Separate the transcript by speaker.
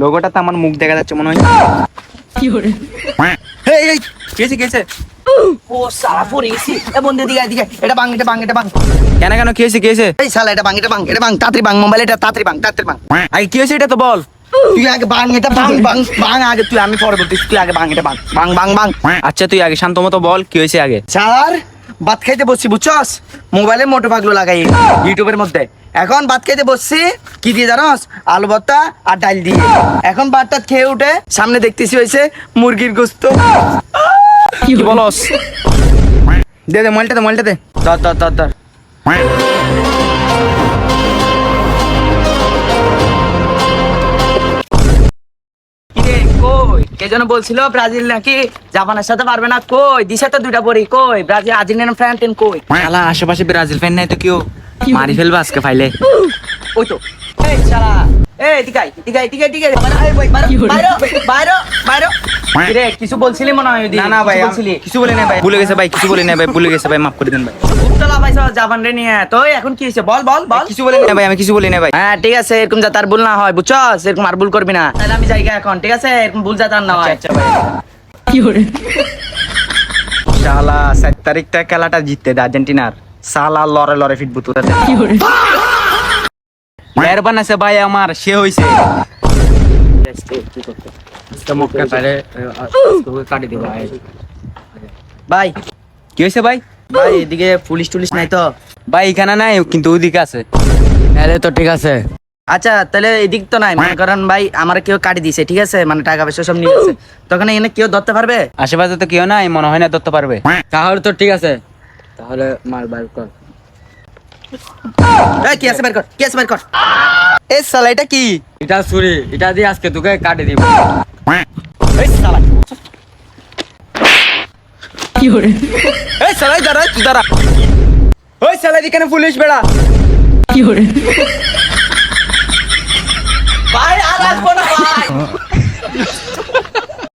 Speaker 1: লোগোটা তো আমার মুখ দেখা যাচ্ছে মনে হয়। এই এই কেছে কেছে
Speaker 2: ও সালা পড়ে গেছি। এ বন্ধু দিকে দিকে এটা বাং এটা বাং এটা বাং।
Speaker 1: কেন কেন কি হয়েছে কি হয়েছে?
Speaker 2: এই শালা এটা বাং এটা বাং এটা বাং তাড়াতাড়ি বাং মোবাইল এটা তাড়াতাড়ি বাং।
Speaker 1: আগে কি হয়েছে এটা তো বল।
Speaker 2: তুই আগে বাং এটা বাং আগে তুই আমি পরে বলতিস তুই আগে বাং এটা বাং।
Speaker 1: আচ্ছা তুই আগে শান্ত মতো বল কি হয়েছে আগে।
Speaker 2: শালার ভাত খাইতে বসছি বুঝছস, মোবাইলে মোটো পাগলো লাগাই ইউটিউবের মধ্যে। এখন ভাত খাইতে বসছি কি দিয়ে জানোস, আলু ভর্তা আর ডাল দিয়ে। এখন ভাতটা খেয়ে উঠে সামনে দেখতেছি হয়েছে মুরগির গোস্ত।
Speaker 1: কি বলস? দে দে মোবাইলটা দে।
Speaker 2: ধর কই কে যেন বলছিল ব্রাজিল নাকি জাপানের সাথে পারবে না, কই দিছে তো দুইটা বড়ি, কই ব্রাজিল আর্জেন্টিনা ফ্যান কই?
Speaker 1: শালা আশেপাশে ব্রাজিল ফ্যান নাই তো কেউ মারি ফেলবে আজকে ফাইলে।
Speaker 2: ওই তো এই শালা এই টিকাই বাইরো রে কিছু বলছিলি মনে হয়।
Speaker 1: না না ভাই
Speaker 2: কিছু বলছিলি?
Speaker 1: কিছু বলি না ভাই, ভুলে গেছে ভাই, কিছু বলি না ভাই, ভুলে গেছে ভাই, মাফ করে দেন ভাই।
Speaker 2: উত্তলা পাইছো জাপান রে নিয়ে, তো এখন কি হইছে বল
Speaker 1: কিছু বলি না ভাই, আমি কিছু বলি না ভাই।
Speaker 2: হ্যাঁ ঠিক আছে, এরকম যাতে আর ভুল না হয় বুঝছস, এরকম আর ভুল করবি না, তাহলে আমি জায়গা এখন ঠিক আছে, এরকম ভুল যাতে আর না হয়।
Speaker 1: আচ্ছা ভাই। শালা 7 তারিখটা খেলাটা জিততে দে আর্জেন্টিনার। শালা লড়ে ফিটবু তোরা। মেহরবান আছে ভাই আমার, সে হইছে।
Speaker 2: ভাই
Speaker 1: কি হয়েছে ভাই?
Speaker 2: ভাই এদিকে পুলিশ টুলিশ নাই তো?
Speaker 1: ভাই এখানে নাই কিন্তু ওইদিকে আছে।
Speaker 3: আরে তো ঠিক আছে।
Speaker 2: আচ্ছা তাহলে এদিক তো নাই, মনে করেন ভাই আমার কেউ কাটি দিছে ঠিক আছে, মানে টাকা পয়সা সব নিয়ে গেছে, তখন এখানে কেউ ধরতে পারবে?
Speaker 1: আশেপাশে তো কেউ নাই, মনে হয় না ধরতে পারবে।
Speaker 3: তাহলে তো ঠিক আছে, তাহলে মাল বার কর।
Speaker 2: এই কি আছে বের কর। এই শালা এটা কি?
Speaker 3: এটা ছুরি, এটা দিয়ে আজকে তোকে কাটে দিব।
Speaker 2: এই শালা
Speaker 1: এই শালা দাঁড়া তুই দাঁড়া। ওই শালা এখানে পুলিশ বেড়া।
Speaker 2: ভাই আর আসবো না ভাই।